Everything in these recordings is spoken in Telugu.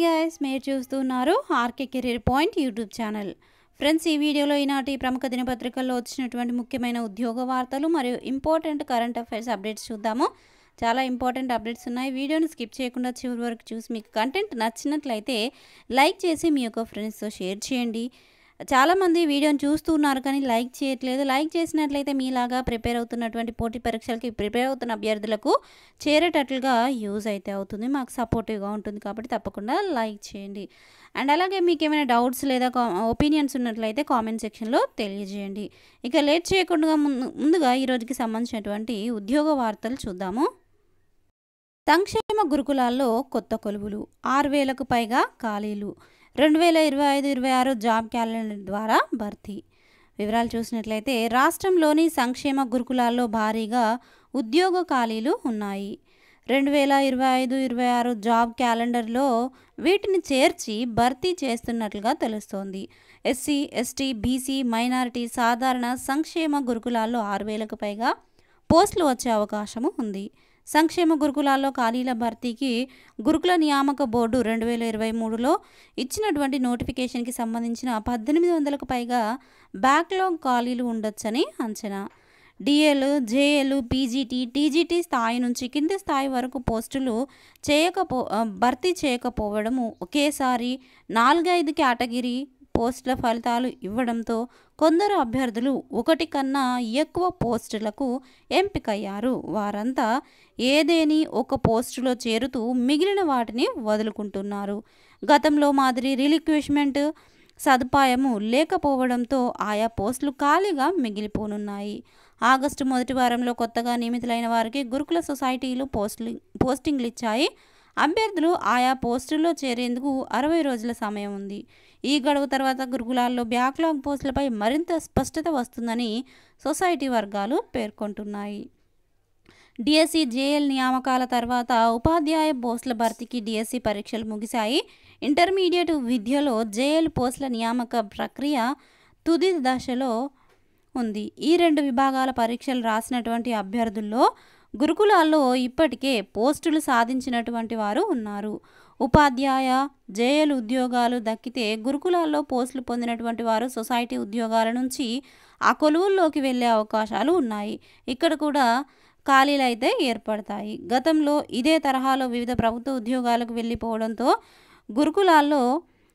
గైస్ మీరు చూస్తున్నారు RK career point YouTube channel. Friends, ఈ వీడియోలో ఈనాటి ప్రముఖ దినపత్రికల్లో వచ్చినటువంటి ముఖ్యమైన ఉద్యోగ వార్తలు మరియు ఇంపార్టెంట్ కరెంట్ అఫైర్స్ అప్డేట్స్ చూద్దాము. చాలా ఇంపార్టెంట్ అప్డేట్స్ ఉన్నాయి. వీడియోని స్కిప్ చేయకుండా చివరి వరకు చూసి మీకు కంటెంట్ నచ్చినట్లయితే లైక్ చేసి మీ యొక్క ఫ్రెండ్స్తో షేర్ చేయండి. చాలామంది వీడియోని చూస్తున్నారు కానీ లైక్ చేయట్లేదు. లైక్ చేసినట్లయితే మీలాగా ప్రిపేర్ అవుతున్నటువంటి పోటీ పరీక్షలకి ప్రిపేర్ అవుతున్న అభ్యర్థులకు చేరేటట్లుగా యూజ్ అయితే అవుతుంది, మాకు సపోర్టివ్గా ఉంటుంది. కాబట్టి తప్పకుండా లైక్ చేయండి. అండ్ అలాగే మీకు ఏమైనా డౌట్స్ లేదా ఒపీనియన్స్ ఉన్నట్లయితే కామెంట్ సెక్షన్లో తెలియజేయండి. ఇక లేట్ చేయకుండా ముందుగా ఈరోజుకి సంబంధించినటువంటి ఉద్యోగ వార్తలు చూద్దాము. సంక్షేమ గురుకులాల్లో కొత్త కొలువులు, 6,000కు పైగా ఖాళీలు, 2025-26 జాబ్ క్యాలెండర్ ద్వారా భర్తీ. వివరాలు చూసినట్లయితే రాష్ట్రంలోని సంక్షేమ గురుకులాల్లో భారీగా ఉద్యోగ ఖాళీలు ఉన్నాయి. 2025-26 జాబ్ క్యాలెండర్లో వీటిని చేర్చి భర్తీ చేస్తున్నట్లుగా తెలుస్తోంది. ఎస్సీ, ఎస్టీ, బీసీ, మైనారిటీ సాధారణ సంక్షేమ గురుకులాల్లో 6,000కు పైగా పోస్టులు వచ్చే అవకాశము ఉంది. సంక్షేమ గురుకులాల్లో ఖాళీల భర్తీకి గురుకుల నియామక బోర్డు 2023లో ఇచ్చినటువంటి నోటిఫికేషన్కి సంబంధించిన 1,800కు పైగా బ్యాక్లాగ్ ఖాళీలు ఉండొచ్చని అంచనా. డిఎల్, జేఎల్, పీజీటీ, టీజీటీ స్థాయి నుంచి కింది స్థాయి వరకు పోస్టులు భర్తీ చేయకపోవడము, ఒకేసారి 4-5 కేటగిరీ పోస్టుల ఫలితాలు ఇవ్వడంతో కొందరు అభ్యర్థులు ఒకటి కన్నా ఎక్కువ పోస్టులకు ఎంపికయ్యారు. వారంతా ఏదేని ఒక పోస్టులో చేరుతూ మిగిలిన వాటిని వదులుకుంటున్నారు. గతంలో మాదిరి రిలిక్విష్మెంట్ సదుపాయము లేకపోవడంతో ఆయా పోస్టులు ఖాళీగా మిగిలిపోనున్నాయి. ఆగస్టు మొదటి వారంలో కొత్తగా నియమితులైన వారికి గురుకుల సొసైటీలు పోస్టింగ్లు ఇచ్చాయి. అభ్యర్థులు ఆయా పోస్టుల్లో చేరేందుకు 60 రోజుల సమయం ఉంది. ఈ గడువు తర్వాత గురుకులాల్లో బ్యాక్లాగ్ పోస్టులపై మరింత స్పష్టత వస్తుందని సొసైటీ వర్గాలు పేర్కొంటున్నాయి. డిఎస్సి, జేఎల్ నియామకాల తర్వాత ఉపాధ్యాయ పోస్టుల భర్తీకి డిఎస్సి పరీక్షలు ముగిశాయి. ఇంటర్మీడియట్ విద్యలో జేఎల్ పోస్టుల నియామక ప్రక్రియ తుది దశలో ఉంది. ఈ 2 విభాగాల పరీక్షలు రాసినటువంటి అభ్యర్థుల్లో గురుకులాల్లో ఇప్పటికే పోస్టులు సాధించినటువంటి వారు ఉన్నారు. ఉపాధ్యాయ, జేఎల్ ఉద్యోగాలు దక్కితే గురుకులాల్లో పోస్టులు పొందినటువంటి వారు సొసైటీ ఉద్యోగాల నుంచి ఆ కొలువుల్లోకి వెళ్ళే అవకాశాలు ఉన్నాయి. ఇక్కడ కూడా ఖాళీలు అయితే ఏర్పడతాయి. గతంలో ఇదే తరహాలో వివిధ ప్రభుత్వ ఉద్యోగాలకు వెళ్ళిపోవడంతో గురుకులాల్లో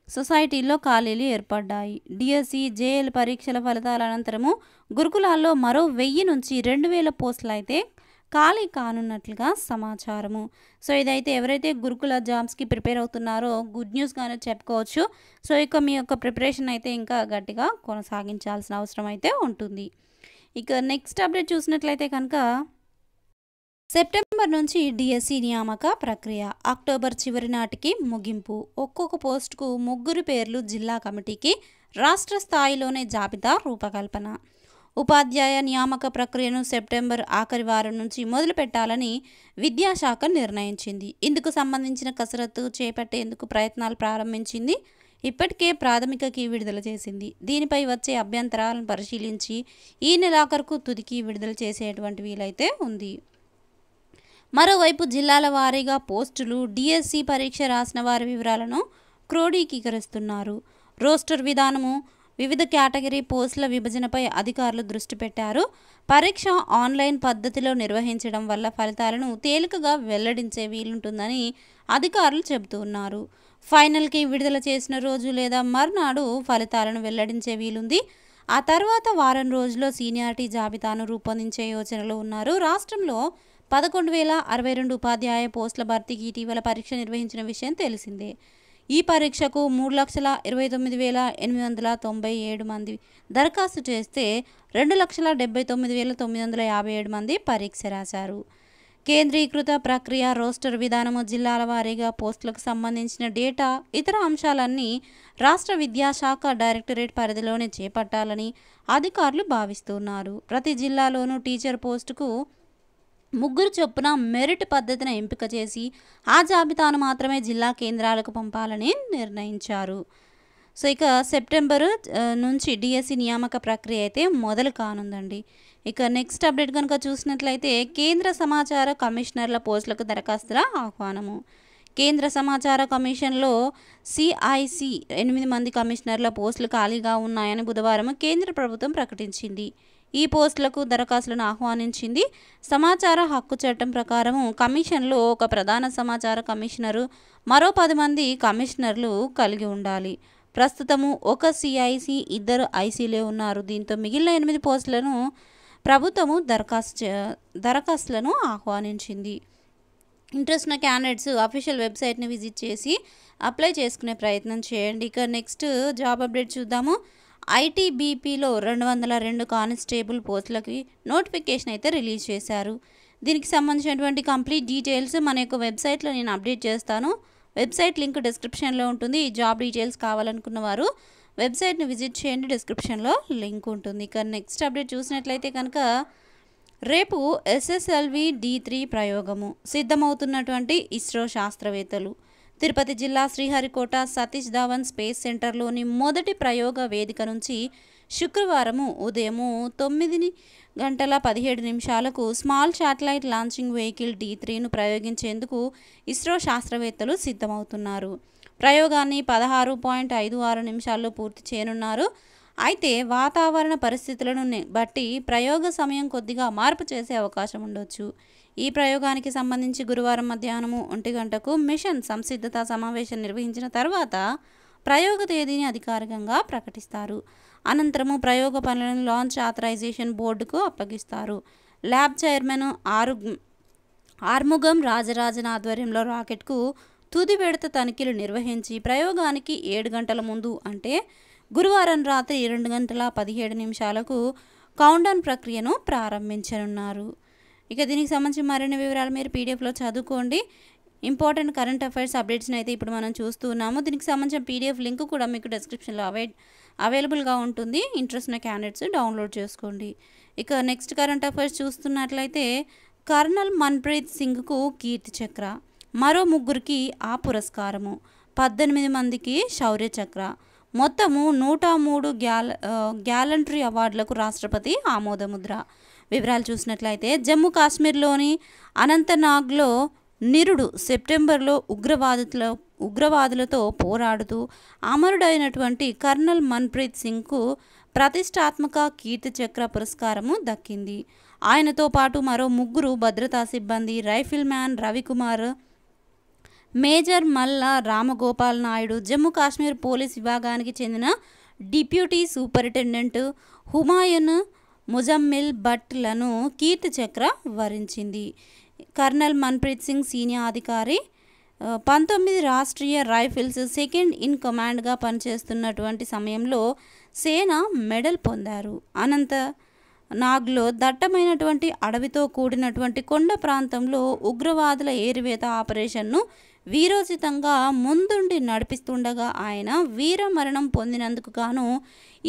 సొసైటీల్లో ఖాళీలు ఏర్పడ్డాయి. డిఎస్సి, జేఎల్ పరీక్షల ఫలితాల అనంతరము గురుకులాల్లో మరో 1000 నుంచి 2,000 పోస్టులు అయితే ఖాళీ కానున్నట్లుగా సమాచారము. సో ఇదైతే ఎవరైతే గురుకుల జాబ్స్కి ప్రిపేర్ అవుతున్నారో గుడ్ న్యూస్గానే చెప్పుకోవచ్చు. సో ఇక మీ యొక్క ప్రిపరేషన్ అయితే ఇంకా గట్టిగా కొనసాగించాల్సిన అవసరం అయితే ఉంటుంది. ఇక నెక్స్ట్ అప్డేట్ చూసినట్లయితే కనుక సెప్టెంబర్ నుంచి డిఎస్సి నియామక ప్రక్రియ, అక్టోబర్ చివరి నాటికి ముగింపు. ఒక్కొక్క పోస్టుకు 3 పేర్లు జిల్లా కమిటీకి, రాష్ట్ర స్థాయిలోనే జాబితా రూపకల్పన. ఉపాధ్యాయ నియామక ప్రక్రియను సెప్టెంబర్ ఆఖరి వారం నుంచి మొదలు పెట్టాలని విద్యాశాఖ నిర్ణయించింది. ఇందుకు సంబంధించిన కసరత్తు చేపట్టేందుకు ప్రయత్నాలు ప్రారంభించింది. ఇప్పటికే ప్రాథమిక కీ విడుదల చేసింది. దీనిపై వచ్చే అభ్యంతరాలను పరిశీలించి ఈ నెలాఖరుకు తుదికి విడుదల చేసేటువంటి వీలైతే ఉంది. మరోవైపు జిల్లాల వారీగా పోస్టులు, డిఎస్సి పరీక్ష రాసిన వారి వివరాలను క్రోడీకరిస్తున్నారు. రోస్టర్ విధానము, వివిధ కేటగిరీ పోస్టుల విభజనపై అధికారులు దృష్టి పెట్టారు. పరీక్ష ఆన్లైన్ పద్ధతిలో నిర్వహించడం వల్ల ఫలితాలను తేలికగా వెల్లడించే వీలుంటుందని అధికారులు చెబుతున్నారు. ఫైనల్కి విడుదల చేసిన రోజు లేదా మర్నాడు ఫలితాలను వెల్లడించే వీలుంది. ఆ తర్వాత వారం రోజుల్లో సీనియారిటీ జాబితాను రూపొందించే యోచనలో ఉన్నారు. రాష్ట్రంలో 11,062 ఉపాధ్యాయ పోస్టుల భర్తీకి ఇటీవల పరీక్ష నిర్వహించిన విషయం తెలిసిందే. ఈ పరీక్షకు 3,29,897 మంది దరఖాస్తు చేస్తే 2,79,957 మంది పరీక్ష రాశారు. కేంద్రీకృత ప్రక్రియ, రోస్టర్ విధానము, జిల్లాల వారీగా పోస్టులకు సంబంధించిన డేటా, ఇతర అంశాలన్నీ రాష్ట్ర విద్యాశాఖ డైరెక్టరేట్ పరిధిలోనే చేపట్టాలని అధికారులు భావిస్తున్నారు. ప్రతి జిల్లాలోనూ టీచర్ పోస్టుకు 3 చొప్పున మెరిట్ పద్ధతిని ఎంపిక చేసి ఆ జాబితాను మాత్రమే జిల్లా కేంద్రాలకు పంపాలని నిర్ణయించారు. సో ఇక సెప్టెంబర్ నుంచి డిఎస్సి నియామక ప్రక్రియ అయితే మొదలు కానుందండి. ఇక నెక్స్ట్ అప్డేట్ కనుక చూసినట్లయితే కేంద్ర సమాచార కమిషనర్ల పోస్టులకు దరఖాస్తుల ఆహ్వానము. కేంద్ర సమాచార కమిషన్లో సిఐసి 8 మంది కమిషనర్ల పోస్టులు ఖాళీగా ఉన్నాయని బుధవారం కేంద్ర ప్రభుత్వం ప్రకటించింది. ఈ పోస్టులకు దరఖాస్తులను ఆహ్వానించింది. సమాచార హక్కు చట్టం ప్రకారం కమిషన్లో ఒక ప్రధాన సమాచార కమిషనరు, మరో 10 మంది కమిషనర్లు కలిగి ఉండాలి. ప్రస్తుతము ఒక సిఐసి, 2 ఐసీలే ఉన్నారు. దీంతో మిగిలిన 8 పోస్టులను ప్రభుత్వము దరఖాస్తులను ఆహ్వానించింది. ఇంట్రెస్ట్ ఉన్న క్యాండిడేట్స్ అఫీషియల్ వెబ్సైట్ని విజిట్ చేసి అప్లై చేసుకునే ప్రయత్నం చేయండి. ఇక నెక్స్ట్ జాబ్ అప్డేట్ చూద్దాము. ఐటీబీపీలో 202 కానిస్టేబుల్ పోస్టులకి నోటిఫికేషన్ అయితే రిలీజ్ చేశారు. దీనికి సంబంధించినటువంటి కంప్లీట్ డీటెయిల్స్ మన యొక్క వెబ్సైట్లో నేను అప్డేట్ చేస్తాను. వెబ్సైట్ లింక్ డిస్క్రిప్షన్లో ఉంటుంది. ఈ జాబ్ డీటెయిల్స్ కావాలనుకున్న వారు వెబ్సైట్ని విజిట్ చేయండి, డిస్క్రిప్షన్లో లింక్ ఉంటుంది. ఇక నెక్స్ట్ అప్డేట్ చూసినట్లయితే కనుక రేపు SSLV D3 ప్రయోగము సిద్ధమవుతున్నటువంటి ఇస్రో శాస్త్రవేత్తలు తిరుపతి జిల్లా శ్రీహరికోట సతీష్ ధావన్ స్పేస్ సెంటర్లోని మొదటి ప్రయోగ వేదిక నుంచి శుక్రవారము ఉదయం 9:17 స్మాల్ శాటిలైట్ లాంచింగ్ వెహికల్ D3ను ప్రయోగించేందుకు ఇస్రో శాస్త్రవేత్తలు సిద్ధమవుతున్నారు. ప్రయోగాన్ని 16.56 నిమిషాల్లో పూర్తి చేయనున్నారు. అయితే వాతావరణ పరిస్థితులను బట్టి ప్రయోగ సమయం కొద్దిగా మార్పు చేసే అవకాశం ఉండొచ్చు. ఈ ప్రయోగానికి సంబంధించి గురువారం మధ్యాహ్నం 1 గంటకు మిషన్ సంసిద్ధత సమావేశం నిర్వహించిన తర్వాత ప్రయోగ తేదీని అధికారికంగా ప్రకటిస్తారు. అనంతరము ప్రయోగ పనులను లాంచ్ ఆథరైజేషన్ బోర్డుకు అప్పగిస్తారు. ల్యాబ్ చైర్మన్ ఆర్ముగం రాజరాజన్ ఆధ్వర్యంలో రాకెట్కు తుది విడత తనిఖీలు నిర్వహించి ప్రయోగానికి 7 గంటల ముందు అంటే గురువారం రాత్రి 2:17 కౌంటౌన్ ప్రక్రియను ప్రారంభించనున్నారు. ఇక దీనికి సంబంధించి మరిన్ని వివరాలు మీరు పీడిఎఫ్లో చదువుకోండి. ఇంపార్టెంట్ కరెంట్ అఫైర్స్ అప్డేట్స్ని అయితే ఇప్పుడు మనం చూస్తున్నాము. దీనికి సంబంధించిన పీడిఎఫ్ లింక్ కూడా మీకు డిస్క్రిప్షన్లో అవైలబుల్గా ఉంటుంది. ఇంట్రెస్ట్ ఉన్న క్యాండిడేట్స్ డౌన్లోడ్ చేసుకోండి. ఇక నెక్స్ట్ కరెంట్ అఫైర్స్ చూస్తున్నట్లయితే కర్నల్ మన్ప్రీత్ సింగ్కు కీర్తి చక్ర, మరో 3కి ఆ పురస్కారము, 18 మందికి శౌర్య చక్ర, మొత్తము 103 గ్యాలంటరీ అవార్డులకు రాష్ట్రపతి ఆమోదముద్ర. వివరాలు చూసినట్లయితే జమ్మూ కాశ్మీర్లోని అనంతనాగ్లో నిరుడు సెప్టెంబర్లో ఉగ్రవాదులతో పోరాడుతూ అమరుడైనటువంటి కర్నల్ మన్ప్రీత్ సింగ్కు ప్రతిష్టాత్మక కీర్తి చక్ర పురస్కారము దక్కింది. ఆయనతో పాటు మరో 3 భద్రతా సిబ్బంది రైఫిల్ మ్యాన్ రవికుమార్, మేజర్ మల్ల రామగోపాల్ నాయుడు, జమ్మూ కాశ్మీర్ పోలీస్ విభాగానికి చెందిన డిప్యూటీ సూపరింటెండెంట్ హుమాయున్ ముజమ్మిల్ భట్లను కీర్తి చక్ర వరించింది. కర్నల్ మన్ప్రీత్ సింగ్ సీనియర్ అధికారి, 19 రాష్ట్రీయ రైఫిల్స్ సెకండ్ ఇన్ కమాండ్గా పనిచేస్తున్నటువంటి సమయంలో సేన మెడల్ పొందారు. అనంతనాగ్లో దట్టమైనటువంటి అడవితో కూడినటువంటి కొండ ప్రాంతంలో ఉగ్రవాదుల ఏరివేత ఆపరేషన్ను వీరోచితంగా ముందుండి నడిపిస్తుండగా ఆయన వీరమరణం పొందినందుకు గాను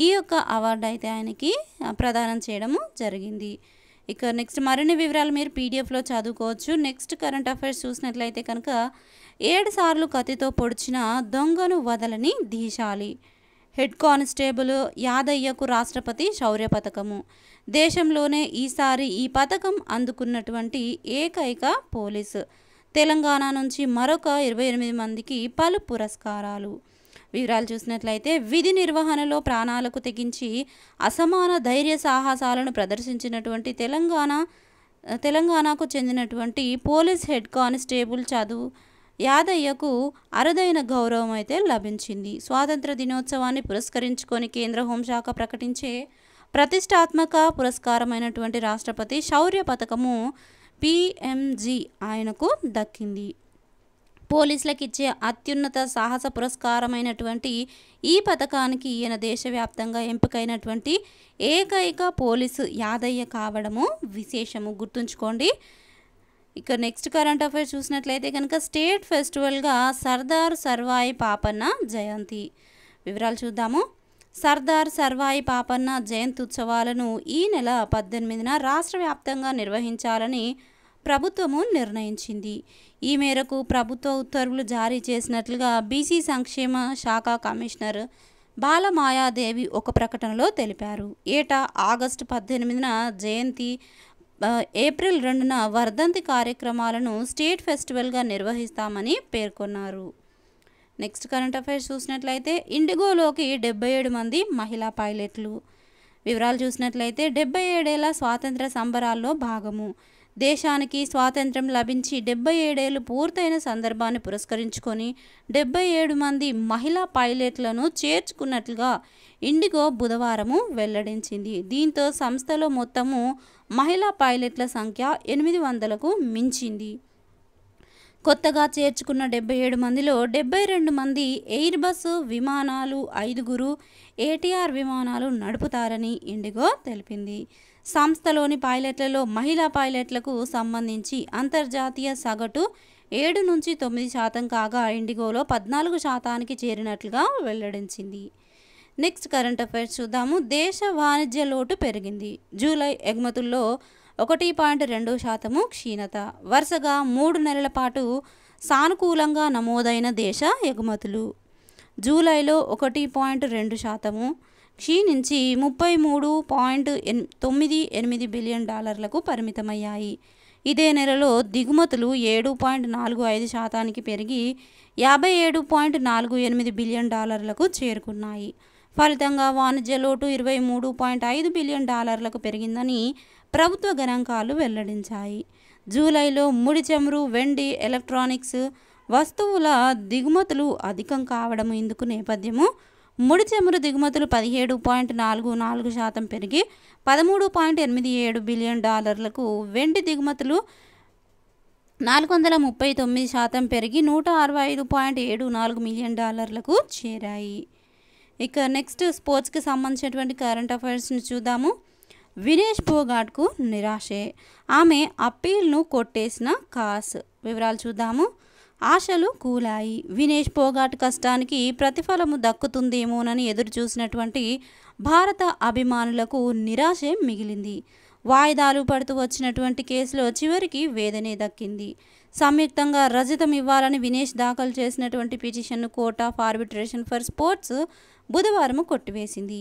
ఈ యొక్క అవార్డు అయితే ఆయనకి ప్రదానం చేయడము జరిగింది. ఇక నెక్స్ట్ మరిన్ని వివరాలు మీరు పీడిఎఫ్లో చదువుకోవచ్చు. నెక్స్ట్ కరెంట్ అఫైర్స్ చూసినట్లయితే కనుక 7 సార్లు కత్తితో పొడిచిన దొంగను వదలని దీశాలి, హెడ్ కానిస్టేబుల్ యాదయ్యకు రాష్ట్రపతి శౌర్య పథకము. దేశంలోనే ఈసారి ఈ పథకం అందుకున్నటువంటి ఏకైక పోలీసు. తెలంగాణ నుంచి మరొక 28 మందికి పలు పురస్కారాలు. వివరాలు చూసినట్లయితే విధి నిర్వహణలో ప్రాణాలకు తెగించి అసమాన ధైర్య సాహసాలను ప్రదర్శించినటువంటి తెలంగాణకు చెందినటువంటి పోలీస్ హెడ్ కానిస్టేబుల్ చదువు యాదయ్యకు అరుదైన గౌరవం అయితే లభించింది. స్వాతంత్ర దినోత్సవాన్ని పురస్కరించుకొని కేంద్ర హోంశాఖ ప్రకటించే ప్రతిష్టాత్మక పురస్కారమైనటువంటి రాష్ట్రపతి శౌర్య పథకము PMG ఆయనకు దక్కింది. పోలీసులకు ఇచ్చే అత్యున్నత సాహస పురస్కారమైనటువంటి ఈ పథకానికి ఈయన దేశవ్యాప్తంగా ఎంపికైనటువంటి ఏకైక పోలీసు యాదయ్య కావడము విశేషము, గుర్తుంచుకోండి. ఇక నెక్స్ట్ కరెంట్ అఫైర్స్ చూసినట్లయితే కనుక స్టేట్ ఫెస్టివల్గా సర్దార్ సర్వాయి పాపన్న జయంతి. వివరాలు చూద్దాము. సర్దార్ సర్వాయి పాపన్న జయంతి ఉత్సవాలను ఈ నెల 18న రాష్ట్ర వ్యాప్తంగా నిర్వహించాలని ప్రభుత్వము నిర్ణయించింది. ఈ మేరకు ప్రభుత్వ ఉత్తర్వులు జారీ చేసినట్లుగా బీసీ సంక్షేమ శాఖ కమిషనర్ బాలమాయాదేవి ఒక ప్రకటనలో తెలిపారు. ఏటా ఆగస్టు 18న జయంతి ఏప్రిల్ 2న వర్ధంతి కార్యక్రమాలను స్టేట్ ఫెస్టివల్గా నిర్వహిస్తామని పేర్కొన్నారు. నెక్స్ట్ కరెంట్ అఫైర్స్ చూసినట్లయితే ఇండిగోలోకి 77 మంది మహిళా పైలట్లు. వివరాలు చూసినట్లయితే 77 ఏళ్ల స్వాతంత్ర సంబరాల్లో భాగము. దేశానికి స్వాతంత్ర్యం లభించి 77 ఏళ్లు పూర్తయిన సందర్భాన్ని పురస్కరించుకొని 77 మంది మహిళా పైలట్లను చేర్చుకున్నట్లుగా ఇండిగో బుధవారము వెల్లడించింది. దీంతో సంస్థలో మొత్తము మహిళా పైలట్ల సంఖ్య 800కు మించింది. కొత్తగా చేర్చుకున్న 77 మందిలో 72 మంది ఎయిర్ బస్ విమానాలు, 5గురు ఏటీఆర్ విమానాలు నడుపుతారని ఇండిగో తెలిపింది. సంస్థలోని పైలట్లలో మహిళా పైలట్లకు సంబంధించి అంతర్జాతీయ సగటు 7 నుంచి 9% కాగా ఇండిగోలో 14%కి చేరినట్లుగా వెల్లడించింది. నెక్స్ట్ కరెంట్ అఫైర్స్ చూద్దాము. దేశ వాణిజ్య లోటు పెరిగింది. జూలై ఎగుమతుల్లో 1.2% క్షీణత. వరుసగా 3 నెలల పాటు సానుకూలంగా నమోదైన దేశ ఎగుమతులు జూలైలో 1.2% క్షీణించి $33.98 బిలియన్ పరిమితమయ్యాయి. ఇదే నెలలో దిగుమతులు 7.45%కి పెరిగి $57.48 బిలియన్ చేరుకున్నాయి. ఫలితంగా వాణిజ్య లోటు $23.5 బిలియన్ పెరిగిందని ప్రభుత్వ గణాంకాలు వెల్లడించాయి. జూలైలో ముడి చమురు, వెండి, ఎలక్ట్రానిక్స్ వస్తువుల దిగుమతులు అధికం కావడం ఇందుకు నేపథ్యము. ముడి చమురు దిగుమతులు 17.44% పెరిగి $13.87 బిలియన్, వెండి దిగుమతులు 439% పెరిగి $165.74 మిలియన్ చేరాయి. ఇక నెక్స్ట్ స్పోర్ట్స్కి సంబంధించినటువంటి కరెంట్ అఫైర్స్ని చూద్దాము. వినేష్ ఫోగాట్కు నిరాశే, ఆమె అప్పీల్ను కొట్టేసిన కాస్. వివరాలు చూద్దాము. ఆశలు కూలాయి. వినేష్ ఫోగాట్ కష్టానికి ప్రతిఫలము దక్కుతుందేమోనని ఎదురు చూసినటువంటి భారత అభిమానులకు నిరాశే మిగిలింది. వాయిదాలు పడుతూ వచ్చినటువంటి కేసులో చివరికి వేదనే దక్కింది. సంయుక్తంగా రజతం ఇవ్వాలని వినేష్ దాఖలు చేసినటువంటి పిటిషన్ను court of arbitration for sports బుధవారం కొట్టివేసింది.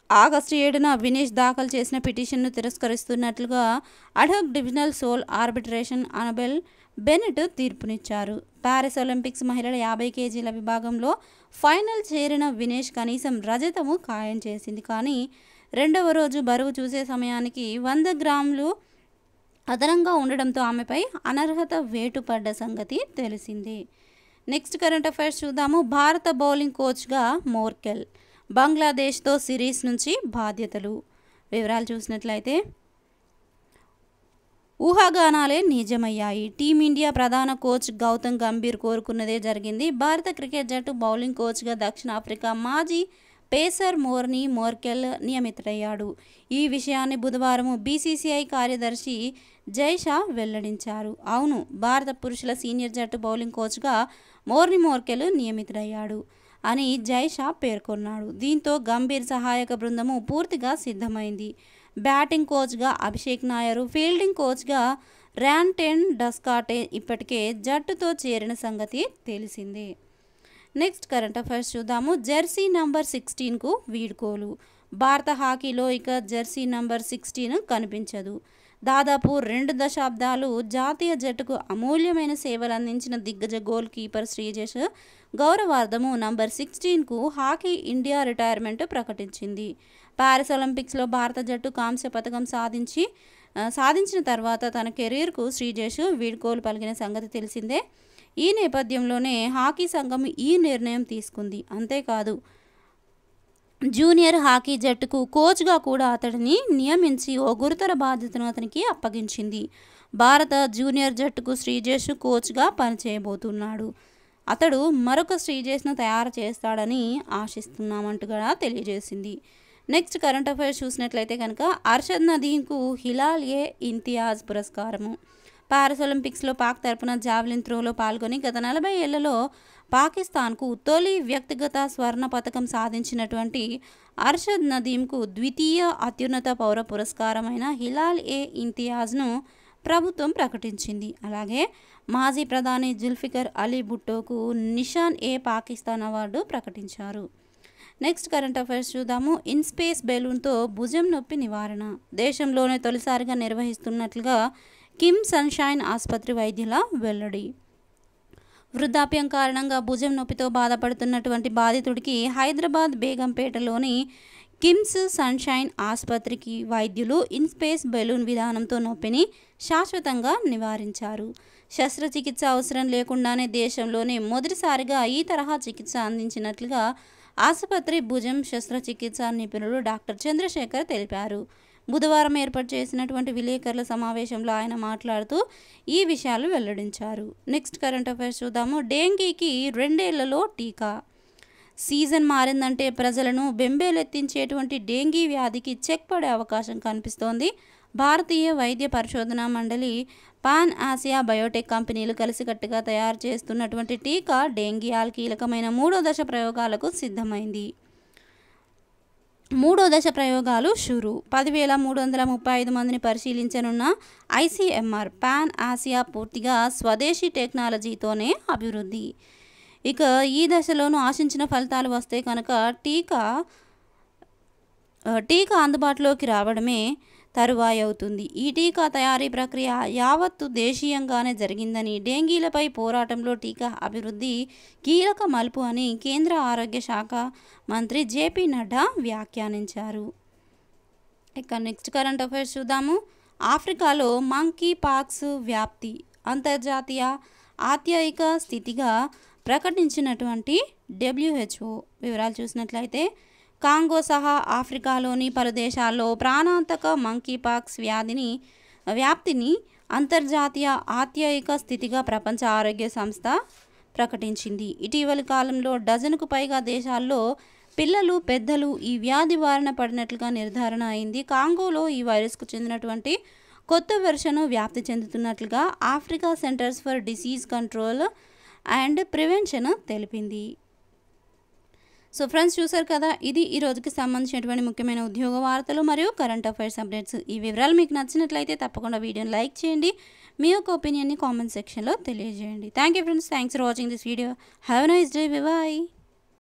ఆగస్టు 7న వినేష్ దాఖలు చేసిన పిటిషన్ను తిరస్కరిస్తున్నట్లుగా ad hoc divisional sole arbitration Annabel Bennett తీర్పునిచ్చారు. పారిస్ ఒలింపిక్స్ మహిళల 50 కేజీల విభాగంలో ఫైనల్ చేరిన వినేష్ కనీసం రజతము ఖాయం చేసింది. కానీ రెండవ రోజు బరువు చూసే సమయానికి 100 గ్రాములు అదనంగా ఉండడంతో ఆమెపై అనర్హత వేటు పడ్డ సంగతి తెలిసిందే. నెక్స్ట్ కరెంట్ అఫైర్స్ చూద్దాము. భారత బౌలింగ్ కోచ్గా మోర్కెల్, బంగ్లాదేశ్తో సిరీస్ నుంచి బాధ్యతలు. వివరాలు చూసినట్లయితే ఊహాగానాలే నిజమయ్యాయి. టీమిండియా ప్రధాన కోచ్ గౌతమ్ గంభీర్ కోరుకున్నదే జరిగింది. భారత క్రికెట్ జట్టు బౌలింగ్ కోచ్గా దక్షిణాఫ్రికా మాజీ పేసర్ మోర్నీ మోర్కెల్ నియమితుడయ్యాడు. ఈ విషయాన్ని బుధవారం బీసీసీఐ కార్యదర్శి జైషా వెల్లడించారు. అవును, భారత పురుషుల సీనియర్ జట్టు బౌలింగ్ కోచ్గా మోర్నీ మోర్కెల్ నియమితుడయ్యాడు అని జైషా పేర్కొన్నాడు. దీంతో గంభీర్ సహాయక బృందము పూర్తిగా సిద్ధమైంది. బ్యాటింగ్ కోచ్గా అభిషేక్ నాయర్, ఫీల్డింగ్ కోచ్గా ర్యాన్టెన్ డస్కాటే ఇప్పటికే జట్టుతో చేరిన సంగతి తెలిసిందే. నెక్స్ట్ కరెంట్ అఫైర్స్ చూద్దాము. జెర్సీ నంబర్ 16కు వీడ్కోలు. భారత హాకీలో ఇక జెర్సీ నంబర్ 16 కనిపించదు. దాదాపు 2 దశాబ్దాలు జాతీయ జట్టుకు అమూల్యమైన సేవలు అందించిన దిగ్గజ గోల్ కీపర్ శ్రీజేష్ గౌరవార్థము నంబర్ 16కు హాకీ ఇండియా రిటైర్మెంట్ ప్రకటించింది. పారిస్ ఒలింపిక్స్లో భారత జట్టు కాంస్య పథకం సాధించిన తర్వాత తన కెరీర్కు శ్రీజేష్ వీడ్కోలు పలికిన సంగతి తెలిసిందే. ఈ నేపథ్యంలోనే హాకీ సంఘం ఈ నిర్ణయం తీసుకుంది. అంతేకాదు, జూనియర్ హాకీ జట్టుకు కోచ్గా కూడా అతడిని నియమించి ఓ గురుతర బాధ్యతను అతనికి అప్పగించింది. భారత జూనియర్ జట్టుకు శ్రీజేష్ కోచ్గా పనిచేయబోతున్నాడు. అతడు మరొక శ్రీజేష్ను తయారు చేస్తాడని ఆశిస్తున్నామంటూ కూడా తెలియజేసింది. నెక్స్ట్ కరెంట్ అఫైర్స్ చూసినట్లయితే కనుక అర్షద్ నదీంకు హిలాల్ ఏ ఇంతియాజ్ పురస్కారము. పారిస్ ఒలింపిక్స్లో పాక్ తరపున జావెలిన్ త్రోలో పాల్గొని గత 40 ఏళ్లలో పాకిస్తాన్కు తొలి వ్యక్తిగత స్వర్ణ పథకం సాధించినటువంటి అర్షద్ నదీంకు ద్వితీయ అత్యున్నత పౌర పురస్కారమైన హిలాల్ ఏ ఇంతియాజ్ను ప్రభుత్వం ప్రకటించింది. అలాగే మాజీ ప్రధాని జుల్ఫికర్ అలీ భుట్టోకు నిషాన్ ఏ పాకిస్తాన్ అవార్డు ప్రకటించారు. నెక్స్ట్ కరెంట్ అఫైర్స్ చూద్దాము. ఇన్స్పేస్ బెలూన్తో భుజం నొప్పి నివారణ దేశంలోనే తొలిసారిగా నిర్వహిస్తున్నట్లుగా కిమ్ సన్షైన్ ఆసుపత్రి వైద్యుల వెల్లడి. వృద్ధాప్యం కారణంగా భుజం నొప్పితో బాధపడుతున్నటువంటి బాధితుడికి హైదరాబాద్ బేగంపేటలోని కిమ్స్ సన్షైన్ ఆసుపత్రికి వైద్యులు ఇన్స్పేస్ బెలూన్ విధానంతో నొప్పిని శాశ్వతంగా నివారించారు. శస్త్రచికిత్స అవసరం లేకుండానే దేశంలోనే మొదటిసారిగా ఈ తరహా చికిత్స అందించినట్లుగా ఆసుపత్రి భుజం శస్త్రచికిత్స నిపుణులు డాక్టర్ చంద్రశేఖర్ తెలిపారు. బుధవారం ఏర్పాటు చేసినటువంటి విలేకరుల సమావేశంలో ఆయన మాట్లాడుతూ ఈ విషయాలు వెల్లడించారు. నెక్స్ట్ కరెంట్ అఫైర్స్ చూద్దాము. డెంగీకి 2 ఏళ్లలో టీకా. సీజన్ మారిందంటే ప్రజలను బెంబేలెత్తించేటువంటి డెంగీ వ్యాధికి చెక్ పడే అవకాశం కనిపిస్తోంది. భారతీయ వైద్య పరిశోధనా మండలి, పాన్ ఆసియా బయోటెక్ కంపెనీలు కలిసికట్టుగా తయారు చేస్తున్నటువంటి టీకా డెంగీయాల్ కీలకమైన 3వ దశ ప్రయోగాలకు సిద్ధమైంది. 3వ దశ ప్రయోగాలు షురు. 10,335 మందిని పరిశీలించనున్న ఐసీఎంఆర్ పాన్ ఆసియా పూర్తిగా స్వదేశీ టెక్నాలజీతోనే అభివృద్ధి. ఇక ఈ దశలోనూ ఆశించిన ఫలితాలు వస్తే కనుక టీకా అందుబాటులోకి రావడమే తరువాయి అవుతుంది. ఈ టీకా తయారీ ప్రక్రియ యావత్తు దేశీయంగానే జరిగిందని, డెంగీలపై పోరాటంలో టీకా అభివృద్ధి కీలక మలుపు అని కేంద్ర ఆరోగ్య శాఖ మంత్రి జేపీ నడ్డా వ్యాఖ్యానించారు. ఇక నెక్స్ట్ కరెంట్ అఫైర్స్ చూద్దాము. ఆఫ్రికాలో మంకీ పాక్స్ వ్యాప్తి అంతర్జాతీయ ఆత్యయిక స్థితిగా ప్రకటించినటువంటి WHO వివరాలు చూసినట్లయితే కాంగో సహా ఆఫ్రికాలోని పలు దేశాల్లో ప్రాణాంతక మంకీపాక్స్ వ్యాప్తిని అంతర్జాతీయ ఆత్యయిక స్థితిగా ప్రపంచ ఆరోగ్య సంస్థ ప్రకటించింది. ఇటీవలి కాలంలో డజనుకు పైగా దేశాల్లో పిల్లలు, పెద్దలు ఈ వ్యాధి బారిన పడినట్లుగా నిర్ధారణ అయింది. కాంగోలో ఈ వైరస్కు చెందినటువంటి కొత్త వెర్షను వ్యాప్తి చెందుతున్నట్లుగా Africa centres for disease control and prevention తెలిపింది. సో ఫ్రెండ్స్, చూసారు కదా, ఇది ఈ రోజుకి సంబంధించినటువంటి ముఖ్యమైన ఉద్యోగ వార్తలు మరియు కరెంట్ అఫైర్స్ అప్డేట్స్. ఈ వివరాలు మీకు నచ్చినట్లయితే తప్పకుండా వీడియోని లైక్ చేయండి. మీ యొక్క ఒపీనియన్ని కామెంట్ సెక్షన్లో తెలియజేయండి. Thank you friends. Thanks for watching this video. Have a nice day. Bye.